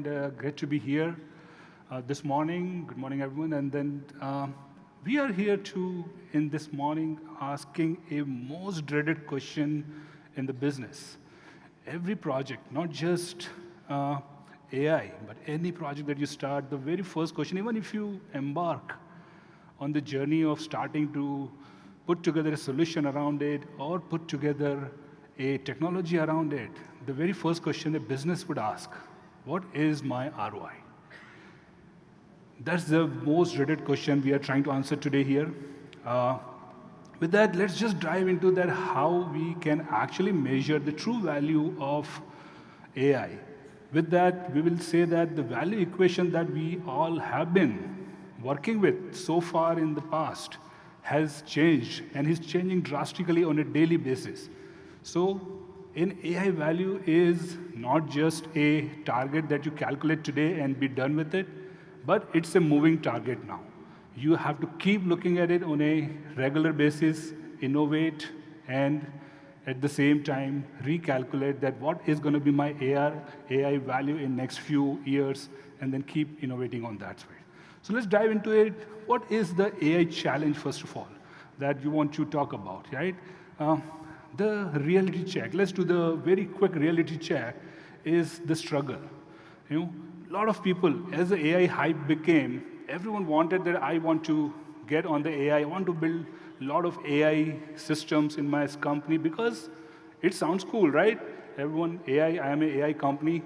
great to be here this morning. Good morning, everyone. And then we are here in this morning, asking a most dreaded question in the business. Every project, not just AI, but any project that you start, the very first question, even if you embark on the journey of starting to put together a solution around it or put together a technology around it, the very first question a business would ask, what is my ROI? That's the most dreaded question we are trying to answer today here. With that, let's just dive into that, how we can actually measure the true value of AI. With that, we will say that the value equation that we all have been working with so far in the past has changed and is changing drastically on a daily basis. So in AI, value is not just a target that you calculate today and be done with it, but it's a moving target now. You have to keep looking at it on a regular basis, innovate, and at the same time, recalculate that what is going to be my AI value in next few years, and then keep innovating on that way. So let's dive into it. What is the AI challenge, first of all, that you want to talk about, right? The reality check. Let's do the very quick reality check. Is the struggle. A lot of people, as the AI hype became, everyone wanted that I want to get on the AI. I want to build a lot of AI systems in my company because it sounds cool, right? Everyone, AI, I am an AI company.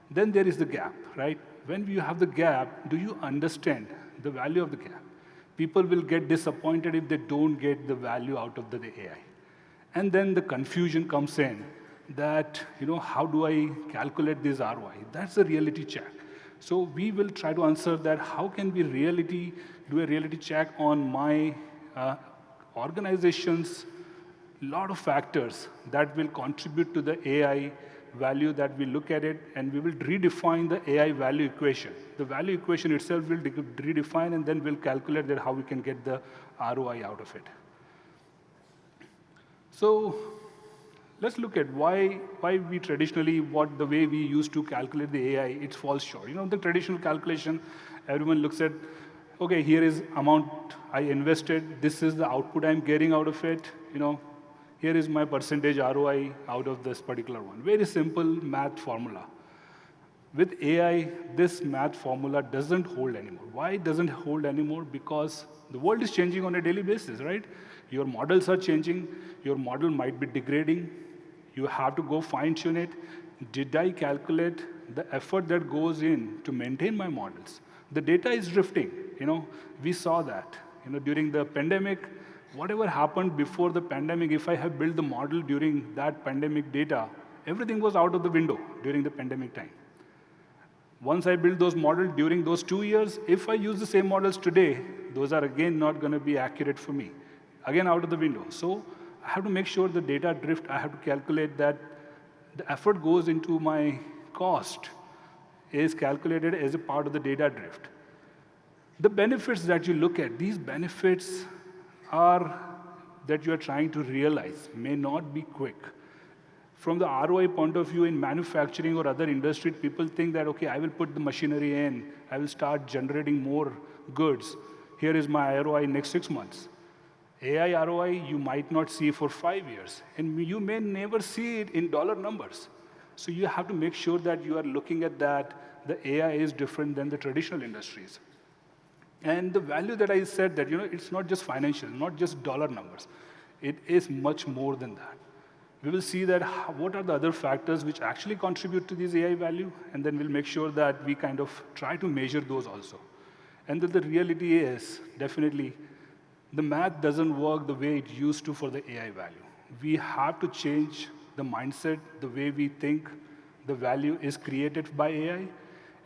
Then there is the gap, right? When you have the gap, do you understand the value of the gap? People will get disappointed if they don't get the value out of the AI. And then the confusion comes in that, how do I calculate this ROI? That's a reality check. So we will try to answer that. How can we do a reality check on my organization's lot of factors that will contribute to the AI value that we look at it, and we will redefine the AI value equation. The value equation itself will redefine, and then we'll calculate that how we can get the ROI out of it. So let's look at why we traditionally, the way we used to calculate the AI, it falls short. The traditional calculation, everyone looks at, okay, here is amount I invested, this is the output I'm getting out of it, here is my percentage ROI out of this particular one. Very simple math formula. With AI, this math formula doesn't hold anymore. Why it doesn't hold anymore? Because the world is changing on a daily basis, right? Your models are changing. Your model might be degrading. You have to go fine-tune it. Did I calculate the effort that goes in to maintain my models? The data is drifting. We saw that. During the pandemic, whatever happened before the pandemic, if I have built the model during that pandemic data, everything was out of the window during the pandemic time. Once I built those models during those 2 years, if I use the same models today, those are again not going to be accurate for me. Again, out of the window. So I have to make sure the data drift, I have to calculate that the effort goes into my cost is calculated as a part of the data drift. The benefits that you look at, these benefits that you are trying to realize may not be quick. From the ROI point of view in manufacturing or other industries, people think that, okay, I will put the machinery in, I will start generating more goods. Here is my ROI in next 6 months. AI ROI, you might not see for 5 years, and you may never see it in dollar numbers. So you have to make sure that you are looking at that. The AI is different than the traditional industries. And the value that I said that, it's not just financial, not just dollar numbers. It is much more than that. We will see that what are the other factors which actually contribute to this AI value, and then we'll make sure that we kind of try to measure those also. And that the reality is, definitely, the math doesn't work the way it used to for the AI value. We have to change the mindset, the way we think the value is created by AI,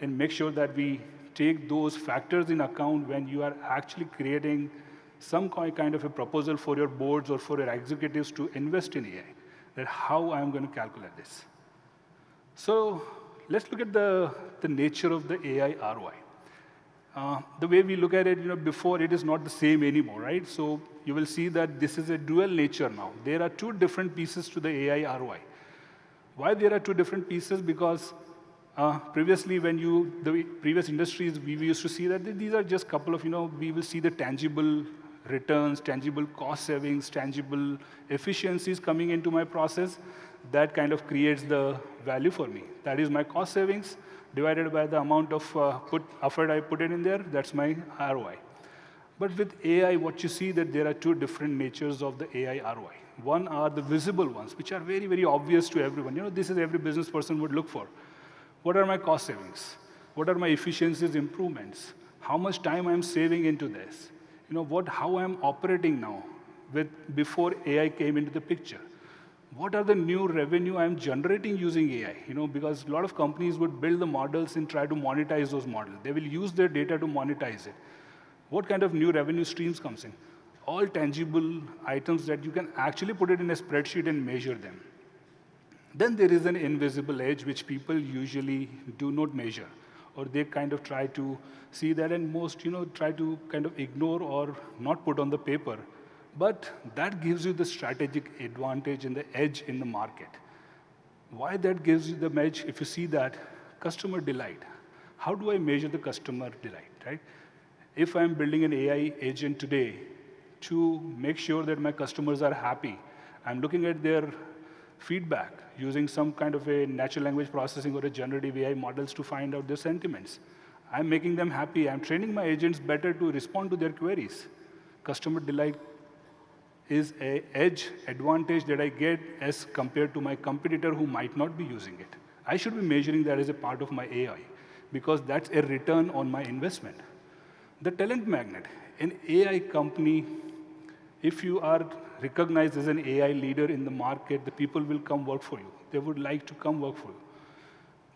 and make sure that we take those factors in account when you are actually creating some kind of a proposal for your boards or for your executives to invest in AI, that how I'm going to calculate this. So let's look at the nature of the AI ROI. The way we look at it, before it is not the same anymore, right? So you will see that this is a dual nature now. There are two different pieces to the AI ROI. Why there are two different pieces? Because Previously, the previous industries, we used to see that these are just couple of, we will see the tangible returns, tangible cost savings, tangible efficiencies coming into my process. That kind of creates the value for me. That is my cost savings divided by the amount of effort I put in there. That's my ROI. But with AI, what you see that there are two different natures of the AI ROI. One are the visible ones, which are very, very obvious to everyone. This is every business person would look for. What are my cost savings? What are my efficiencies improvements? How much time I'm saving into this? How I'm operating now before AI came into the picture. What are the new revenue I'm generating using AI? Because a lot of companies would build the models and try to monetize those models. They will use their data to monetize it. What kind of new revenue streams comes in? All tangible items that you can actually put it in a spreadsheet and measure them. Then there is an invisible edge which people usually do not measure, or they kind of try to see that, and most try to kind of ignore or not put on the paper. But that gives you the strategic advantage and the edge in the market. Why that gives you the edge? If you see that, customer delight. How do I measure the customer delight, right? If I'm building an AI agent today to make sure that my customers are happy, I'm looking at their feedback using some kind of a natural language processing or a generative AI models to find out their sentiments. I'm making them happy. I'm training my agents better to respond to their queries. Customer delight is an edge advantage that I get as compared to my competitor who might not be using it. I should be measuring that as a part of my AI because that's a return on my investment. The talent magnet. An AI company, if you are recognized as an AI leader in the market, the people will come work for you. They would like to come work for you.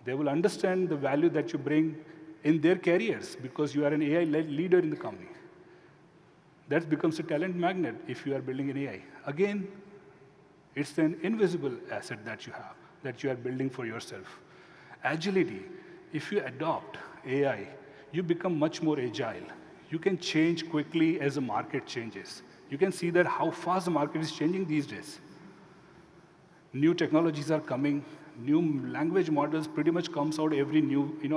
They will understand the value that you bring in their careers because you are an AI leader in the company. That becomes a talent magnet if you are building an AI. Again, it's an invisible asset that you have, that you are building for yourself. Agility. If you adopt AI, you become much more agile. You can change quickly as the market changes. You can see that how fast the market is changing these days. New technologies are coming. New language models pretty much comes out every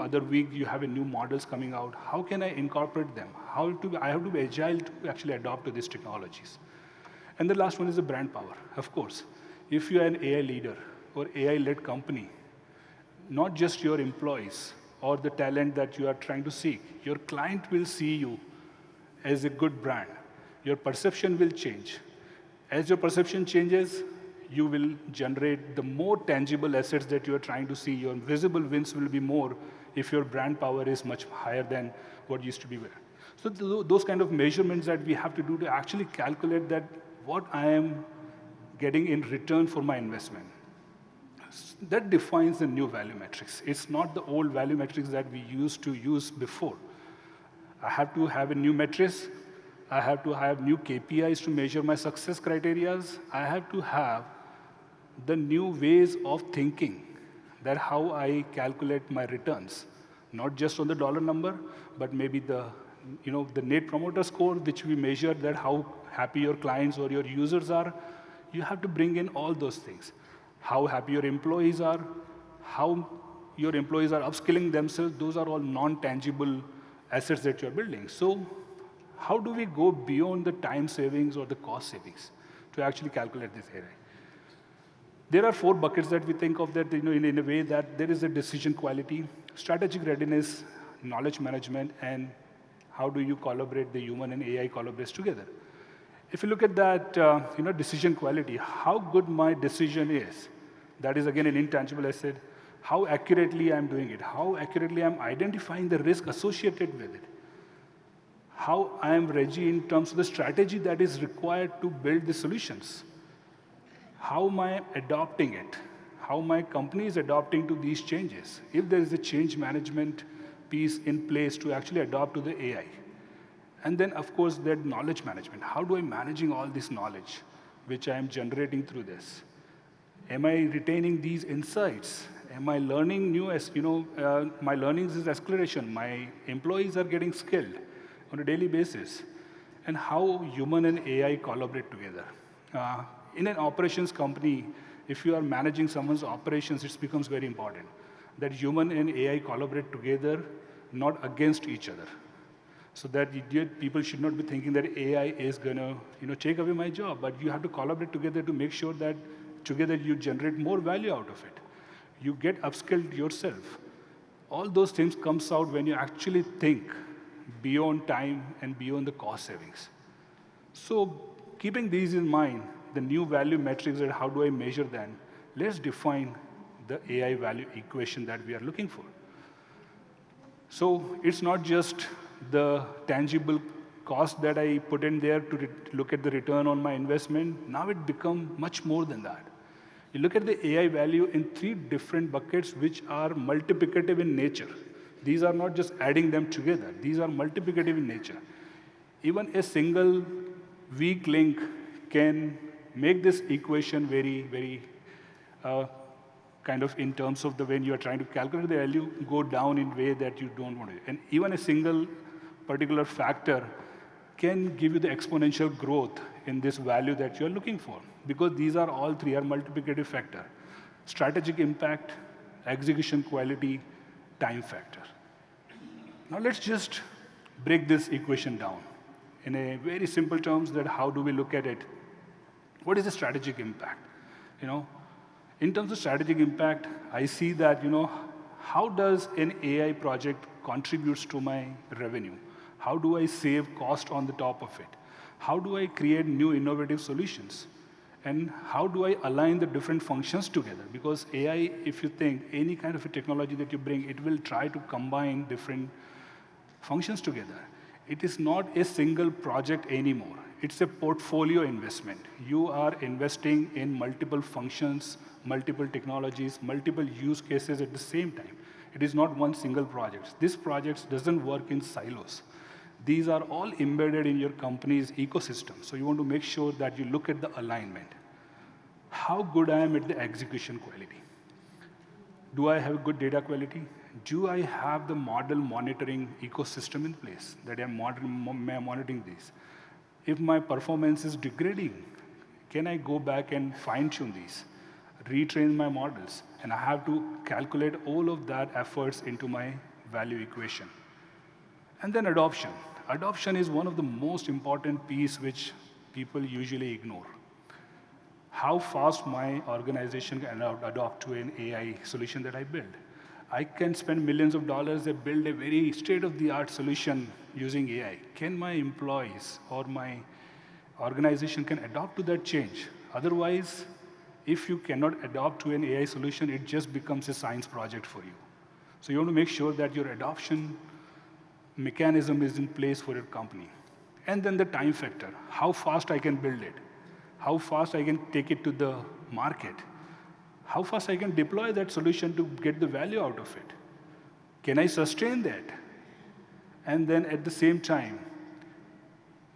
other week you have a new models coming out. How can I incorporate them? I have to be agile to actually adopt to these technologies. And the last one is the brand power, of course. If you are an AI leader or AI-led company, not just your employees or the talent that you are trying to seek, your client will see you as a good brand. Your perception will change. As your perception changes, you will generate the more tangible assets that you are trying to see. Your visible wins will be more if your brand power is much higher than what used to be there. So those kind of measurements that we have to do to actually calculate that what I am getting in return for my investment. That defines the new value metrics. It's not the old value metrics that we used to use before. I have to have a new metrics. I have to have new KPIs to measure my success criteria. I have to have the new ways of thinking, that how I calculate my returns, not just on the dollar number, but maybe the net promoter score, which we measure that how happy your clients or your users are. You have to bring in all those things. How happy your employees are, how your employees are upskilling themselves, those are all non-tangible assets that you're building. So how do we go beyond the time savings or the cost savings to actually calculate this area? There are 4 buckets that we think of that in a way that there is a decision quality, strategic readiness, knowledge management, and how do you collaborate the human and AI collaborates together. If you look at that decision quality, how good my decision is, that is again an intangible asset, how accurately I'm doing it, how accurately I'm identifying the risk associated with it, how I am ready in terms of the strategy that is required to build the solutions, how am I adopting it, how my company is adopting to these changes, if there is a change management piece in place to actually adopt to the AI. And then, of course, that knowledge management. How do I managing all this knowledge which I am generating through this? Am I retaining these insights? Am I learning new, my learnings is acceleration. My employees are getting skilled on a daily basis. And how human and AI collaborate together. In an operations company, if you are managing someone's operations, it becomes very important. that human and AI collaborate together, not against each other. So that people should not be thinking that AI is going to take away my job, but you have to collaborate together to make sure that together you generate more value out of it. You get upskilled yourself. All those things comes out when you actually think beyond time and beyond the cost savings. So keeping these in mind, the new value metrics and how do I measure them, let's define the AI value equation that we are looking for. So it's not just the tangible cost that I put in there to look at the return on my investment. Now it becomes much more than that. You look at the AI value in 3 different buckets which are multiplicative in nature. These are not just adding them together. These are multiplicative in nature. Even a single weak link can make this equation very, very kind of in terms of the when you are trying to calculate the value, go down in a way that you don't want to. And even a single particular factor can give you the exponential growth in this value that you're looking for. Because these are all 3 are multiplicative factor. Strategic impact, execution quality, time factor. Now let's just break this equation down in a very simple terms that how do we look at it? What is the strategic impact? In terms of strategic impact, I see that, how does an AI project contributes to my revenue? How do I save cost on the top of it? How do I create new innovative solutions? And how do I align the different functions together? Because AI, if you think any kind of a technology that you bring, it will try to combine different functions together. It is not a single project anymore. It's a portfolio investment. You are investing in multiple functions, multiple technologies, multiple use cases at the same time. It is not one single project. This project doesn't work in silos. These are all embedded in your company's ecosystem. So you want to make sure that you look at the alignment. How good I am at the execution quality? Do I have good data quality? Do I have the model monitoring ecosystem in place that I'm monitoring these? If my performance is degrading, can I go back and fine-tune these, retrain my models? And I have to calculate all of that efforts into my value equation. And then adoption. Adoption is one of the most important piece which people usually ignore. How fast my organization can adopt to an AI solution that I build. I can spend millions of dollars and build a very state-of-the-art solution using AI. Can my employees or my organization can adopt to that change? Otherwise, if you cannot adopt to an AI solution, it just becomes a science project for you. So you want to make sure that your adoption mechanism is in place for your company. And then the time factor, how fast I can build it, how fast I can take it to the market, how fast I can deploy that solution to get the value out of it. Can I sustain that? And then at the same time,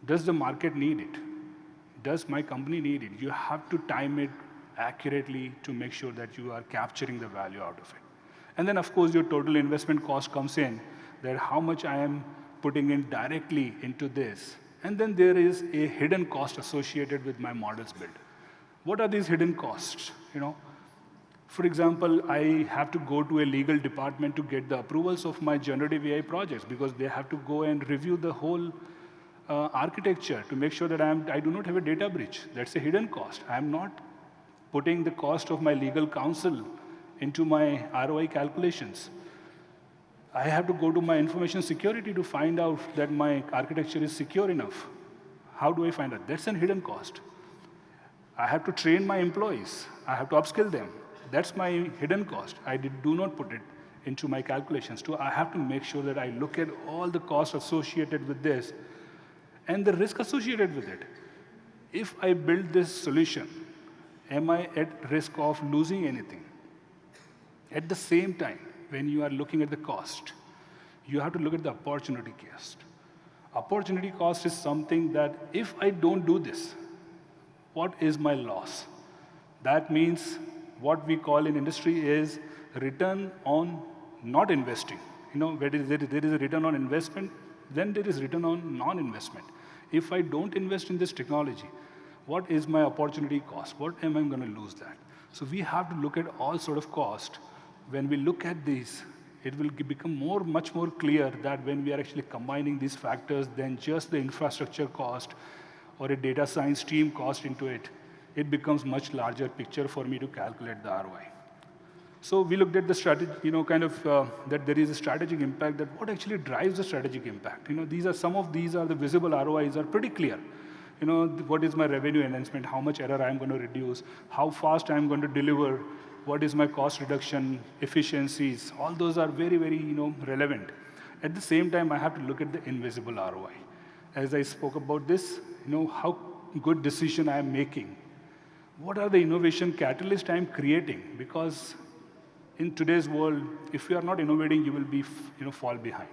does the market need it? Does my company need it? You have to time it accurately to make sure that you are capturing the value out of it. And then, of course, your total investment cost comes in, that how much I am putting in directly into this. And then there is a hidden cost associated with my models build. What are these hidden costs? For example, I have to go to a legal department to get the approvals of my generative AI projects because they have to go and review the whole architecture to make sure that I do not have a data breach. That's a hidden cost. I'm not putting the cost of my legal counsel into my ROI calculations. I have to go to my information security to find out that my architecture is secure enough. How do I find out? That's a hidden cost. I have to train my employees. I have to upskill them. That's my hidden cost. I do not put it into my calculations. I have to make sure that I look at all the costs associated with this and the risk associated with it. If I build this solution, am I at risk of losing anything? At the same time, when you are looking at the cost, you have to look at the opportunity cost. Opportunity cost is something that if I don't do this, what is my loss? That means what we call in industry is return on not investing. Where there is a return on investment, then there is return on non-investment. If I don't invest in this technology, what is my opportunity cost? What am I going to lose that? So we have to look at all sort of cost when we look at these, it will become much more clear that when we are actually combining these factors than just the infrastructure cost or a data science team cost into it, it becomes much larger picture for me to calculate the ROI. So we looked at the strategy, that there is a strategic impact, that what actually drives the strategic impact. Some of these are the visible ROIs are pretty clear. What is my revenue enhancement, how much error I'm going to reduce, how fast I'm going to deliver, what is my cost reduction, efficiencies, all those are very, very, relevant. At the same time, I have to look at the invisible ROI. As I spoke about this, how good decision I am making. What are the innovation catalysts I'm creating? Because in today's world, if you are not innovating, you will be, fall behind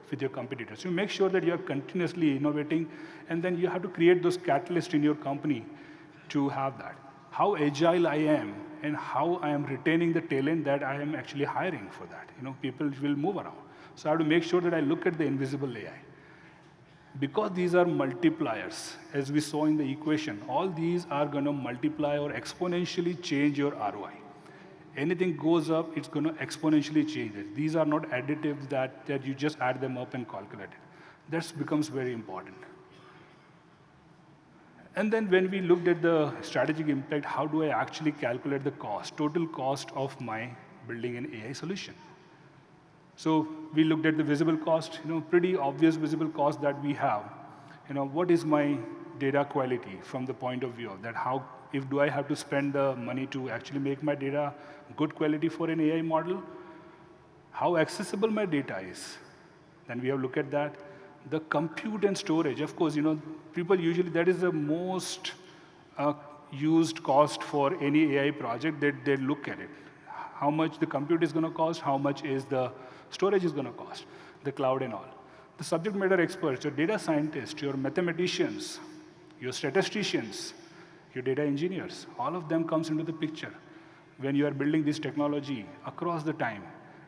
with your competitors. You make sure that you are continuously innovating, and then you have to create those catalysts in your company to have that. How agile I am, and how I am retaining the talent that I am actually hiring for that. People will move around. So I have to make sure that I look at the invisible AI. Because these are multipliers, as we saw in the equation, all these are going to multiply or exponentially change your ROI. Anything goes up, it's going to exponentially change it. These are not additives that you just add them up and calculate it. That becomes very important. And then when we looked at the strategic impact, how do I actually calculate the cost, total cost of my building an AI solution? So we looked at the visible cost, pretty obvious visible cost that we have. What is my data quality from the point of view of that? Do I have to spend the money to actually make my data good quality for an AI model? How accessible my data is? Then we have looked at that. The compute and storage, of course, people usually, that is the most used cost for any AI project, that they look at it. How much the compute is going to cost, how much is the storage is going to cost, the cloud and all. The subject matter experts, your data scientists, your mathematicians, your statisticians, your data engineers, all of them comes into the picture when you are building this technology across the time.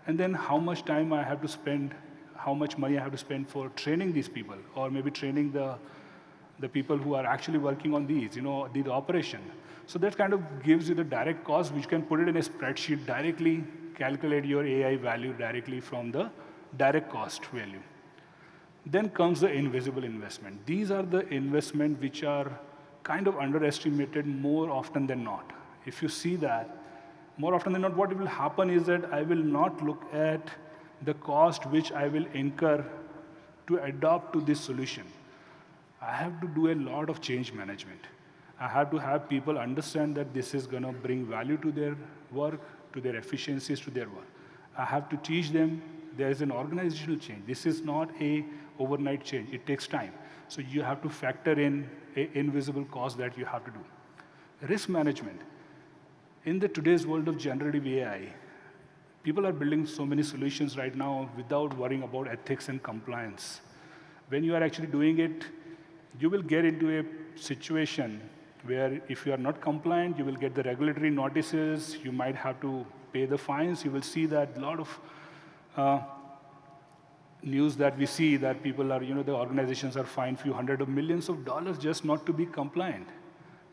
And then how much time I have to spend, how much money I have to spend for training these people, or maybe training the people who are actually working on these, the operation. So that kind of gives you the direct cost, which can put it in a spreadsheet, directly calculate your AI value directly from the direct cost value. Then comes the invisible investment. These are the investment which are kind of underestimated more often than not. If you see that, more often than not, what will happen is that I will not look at the cost which I will incur to adopt to this solution. I have to do a lot of change management. I have to have people understand that this is going to bring value to their work, to their efficiencies, to their work. I have to teach them there is an organizational change. This is not a overnight change. It takes time. So you have to factor in an invisible cost that you have to do. Risk management. In the today's world of generative AI, people are building so many solutions right now without worrying about ethics and compliance. When you are actually doing it, you will get into a situation where if you are not compliant, you will get the regulatory notices, you might have to pay the fines. You will see that a lot of news that we see that people are, the organizations are fined few hundred of millions of dollars just not to be compliant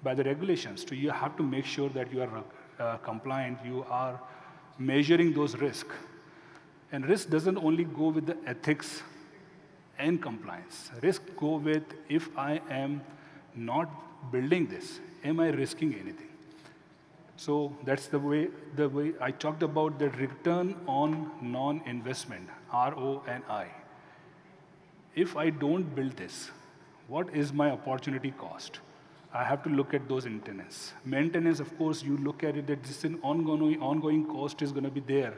by the regulations. So you have to make sure that you are compliant, you are measuring those risks. And risk doesn't only go with the ethics and compliance. Risk go with, if I am not building this, am I risking anything? So that's the way I talked about the return on non-investment, ROI. If I don't build this, what is my opportunity cost? I have to look at those maintenance. Maintenance, of course, you look at it that this is an ongoing cost is going to be there.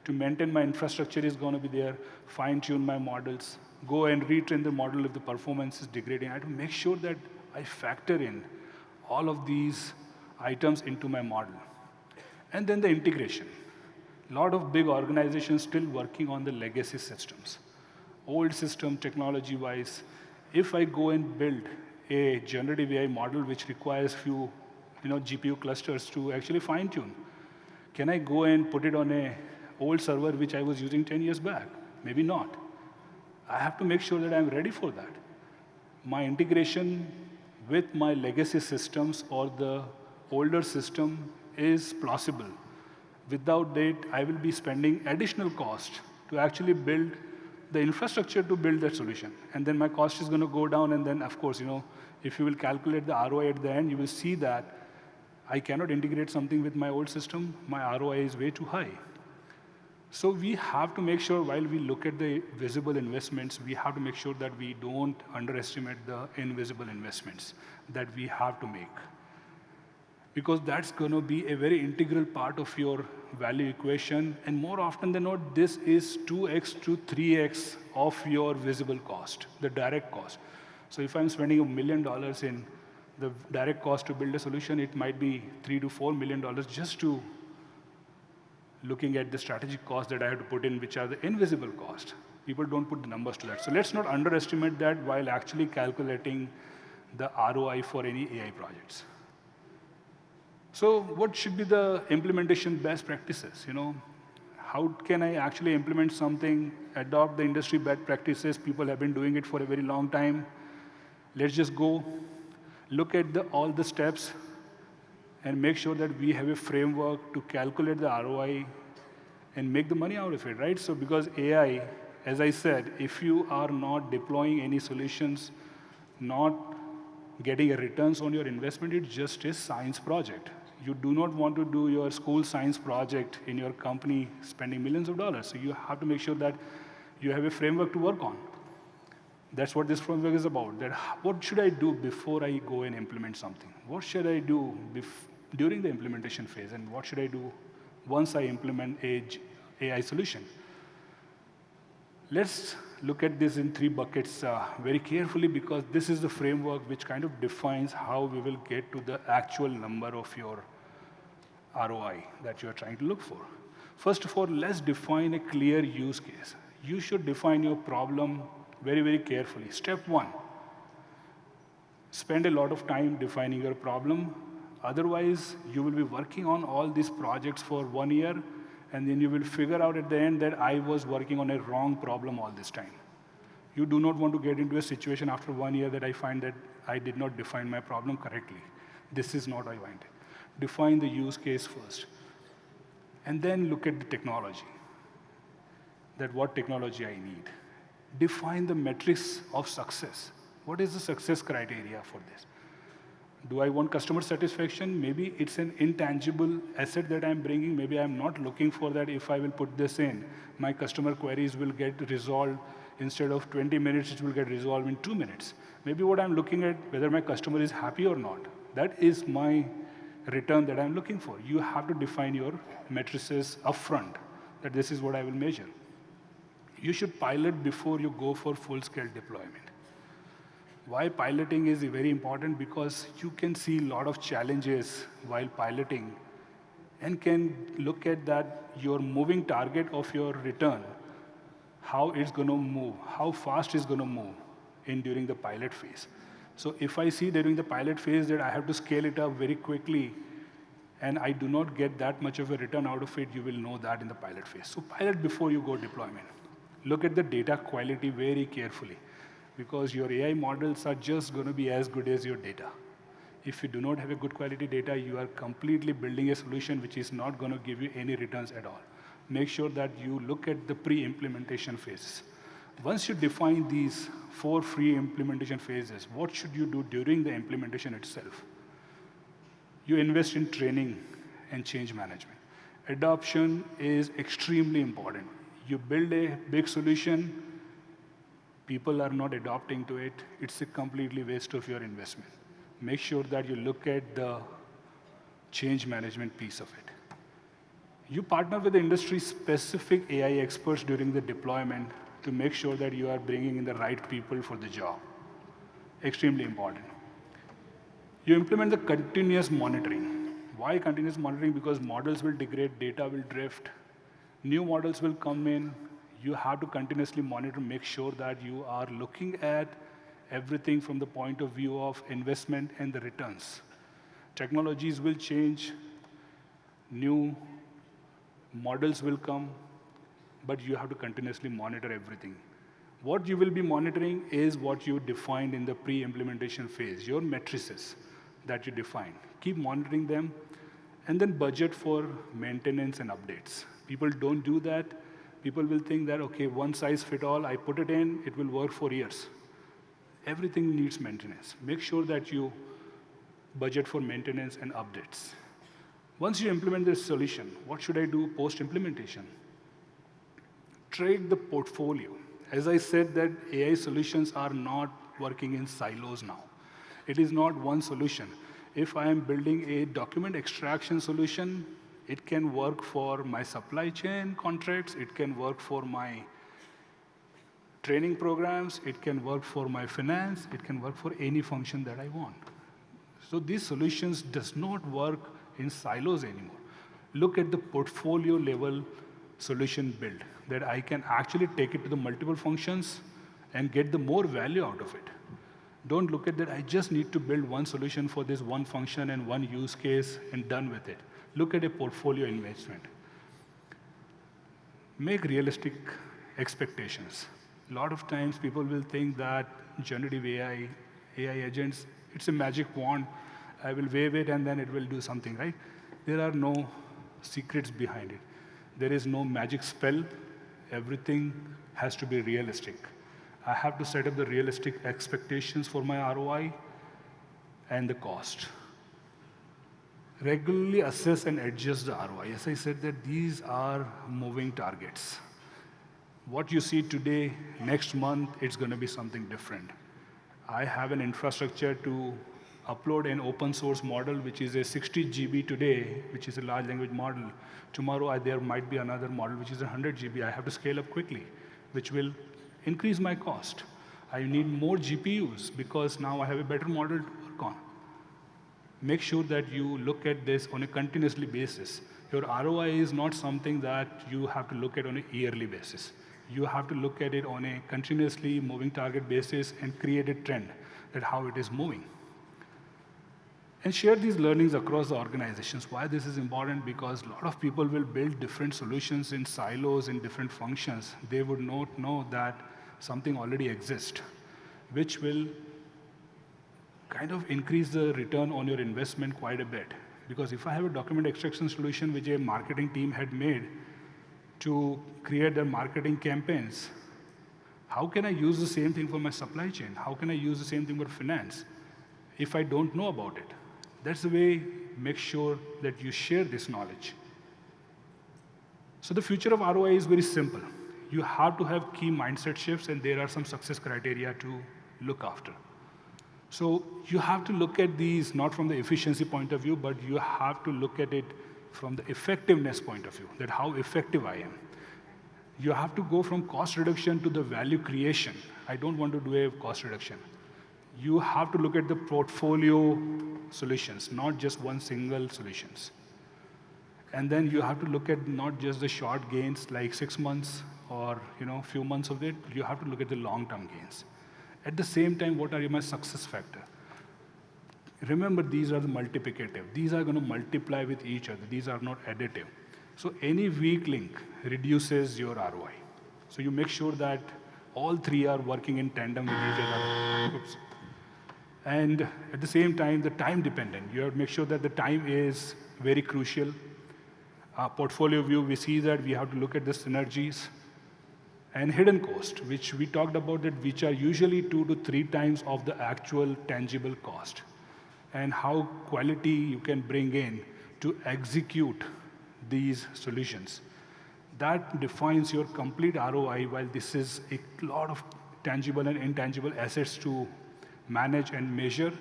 To maintain my infrastructure is going to be there, fine-tune my models, go and retrain the model if the performance is degrading. I have to make sure that I factor in all of these items into my model. And then the integration. A lot of big organizations still working on the legacy systems. Old system, technology-wise, if I go and build a generative AI model which requires few GPU clusters to actually fine-tune, can I go and put it on a old server which I was using 10 years back? Maybe not. I have to make sure that I'm ready for that. My integration with my legacy systems or the older system is plausible Without it, I will be spending additional cost to actually build the infrastructure to build that solution. And then my cost is going to go down, and then, of course, if you will calculate the ROI at the end, you will see that I cannot integrate something with my old system. My ROI is way too high. So we have to make sure while we look at the visible investments, we have to make sure that we don't underestimate the invisible investments that we have to make. Because that's going to be a very integral part of your value equation. And more often than not, this is 2x to 3x of your visible cost, the direct cost. So if I'm spending $1 million in the direct cost to build a solution, it might be $3 to $4 million just to looking at the strategic costs that I have to put in, which are the invisible costs. People don't put the numbers to that. So let's not underestimate that while actually calculating the ROI for any AI projects. So what should be the implementation best practices? How can I actually implement something, adopt the industry best practices? People have been doing it for a very long time. Let's just go look at all the steps and make sure that we have a framework to calculate the ROI and make the money out of it, right? So because AI, as I said, if you are not deploying any solutions, not getting a returns on your investment, it's just a science project. You do not want to do your school science project in your company spending millions of dollars. So you have to make sure that you have a framework to work on. That's what this framework is about. That what should I do before I go and implement something? What should I do during the implementation phase? And what should I do once I implement an AI solution? Let's look at this in 3 buckets very carefully, because this is the framework which kind of defines how we will get to the actual number of your ROI that you are trying to look for. First of all, let's define a clear use case. You should define your problem very, very carefully. Step 1, spend a lot of time defining your problem. Otherwise, you will be working on all these projects for 1 year, and then you will figure out at the end that I was working on a wrong problem all this time. You do not want to get into a situation after 1 year that I find that I did not define my problem correctly. This is not what I wanted. Define the use case first. And then look at the technology, that what technology I need. Define the metrics of success. What is the success criteria for this? Do I want customer satisfaction? Maybe it's an intangible asset that I'm bringing. Maybe I'm not looking for that. If I will put this in, my customer queries will get resolved. Instead of 20 minutes, it will get resolved in 2 minutes. Maybe what I'm looking at, whether my customer is happy or not. That is my return that I'm looking for. You have to define your matrices upfront, that this is what I will measure. You should pilot before you go for full-scale deployment. Why piloting is very important? Because you can see a lot of challenges while piloting and can look at that, your moving target of your return, how it's going to move, how fast it's going to move during the pilot phase. So if I see during the pilot phase that I have to scale it up very quickly and I do not get that much of a return out of it, you will know that in the pilot phase. So pilot before you go deployment. Look at the data quality very carefully, because your AI models are just going to be as good as your data. If you do not have a good quality data, you are completely building a solution which is not going to give you any returns at all. Make sure that you look at the pre-implementation phases. Once you define these 4 free implementation phases, what should you do during the implementation itself? You invest in training and change management. Adoption is extremely important. You build a big solution, people are not adopting to it, it's a completely waste of your investment. Make sure that you look at the change management piece of it. You partner with the industry-specific AI experts during the deployment to make sure that you are bringing in the right people for the job. Extremely important. You implement the continuous monitoring. Why continuous monitoring? Because models will degrade, data will drift, new models will come in. You have to continuously monitor, make sure that you are looking at everything from the point of view of investment and the returns. Technologies will change, new models will come, but you have to continuously monitor everything. What you will be monitoring is what you defined in the pre-implementation phase, your matrices that you defined. Keep monitoring them, And then budget for maintenance and updates. People don't do that. People will think that, okay, one size fit all, I put it in, it will work for years. Everything needs maintenance. Make sure that you budget for maintenance and updates. Once you implement this solution, what should I do post-implementation? Trade the portfolio. As I said, that AI solutions are not working in silos now. It is not one solution. If I am building a document extraction solution, it can work for my supply chain contracts, it can work for my training programs, it can work for my finance, it can work for any function that I want. So these solutions does not work in silos anymore. Look at the portfolio level solution build, that I can actually take it to the multiple functions and get the more value out of it. Don't look at that, I just need to build one solution for this one function and one use case and done with it. Look at a portfolio investment. Make realistic expectations. A lot of times people will think that generative AI agents, it's a magic wand. I will wave it and then it will do something, right? There are no secrets behind it. There is no magic spell. Everything has to be realistic. I have to set up the realistic expectations for my ROI and the cost. Regularly assess and adjust the ROI. As I said, that these are moving targets. What you see today, next month, it's going to be something different. I have an infrastructure to upload an open source model, which is a 60 GB today, which is a large language model. Tomorrow, there might be another model, which is 100 GB. I have to scale up quickly, which will increase my cost. I need more GPUs because now I have a better model to work on. Make sure that you look at this on a continuously basis. Your ROI is not something that you have to look at on a yearly basis. You have to look at it on a continuously moving target basis and create a trend that how it is moving. And share these learnings across the organizations. Why this is important? Because a lot of people will build different solutions in silos in different functions. They would not know that something already exists, which will kind of increase the return on your investment quite a bit. Because if I have a document extraction solution which a marketing team had made to create their marketing campaigns, how can I use the same thing for my supply chain? How can I use the same thing for finance if I don't know about it? That's the way, make sure that you share this knowledge. So the future of ROI is very simple. You have to have key mindset shifts, and there are some success criteria to look after. So you have to look at these not from the efficiency point of view, but you have to look at it from the effectiveness point of view, that how effective I am. You have to go from cost reduction to the value creation. I don't want to do a cost reduction. You have to look at the portfolio solutions, not just one single solutions. And then you have to look at not just the short gains, like 6 months or few months of it. You have to look at the long-term gains. At the same time, what are my success factor? Remember, these are the multiplicative. These are going to multiply with each other. These are not additive. So any weak link reduces your ROI. So you make sure that all three are working in tandem with each other. Oops. And at the same time, the time dependent. You have to make sure that the time is very crucial. Portfolio view, we see that we have to look at the synergies. And hidden cost, which we talked about, that which are usually 2 to 3 times of the actual tangible cost. And how quality you can bring in to execute these solutions. That defines your complete ROI, while this is a lot of tangible and intangible assets to manage and measure.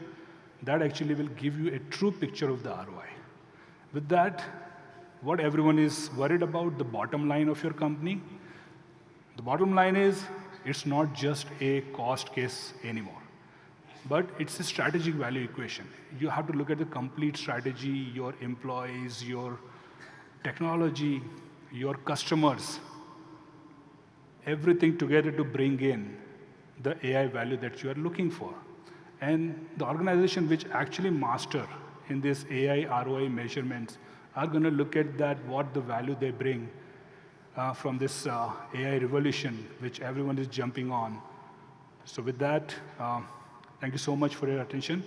That actually will give you a true picture of the ROI. With that, what everyone is worried about, the bottom line of your company. The bottom line is, it's not just a cost case anymore, but it's a strategic value equation. You have to look at the complete strategy, your employees, your technology, your customers, everything together to bring in the AI value that you are looking for. And the organization which actually master in this AI ROI measurements are going to look at that, what the value they bring from this AI revolution, which everyone is jumping on. So with that, thank you so much for your attention.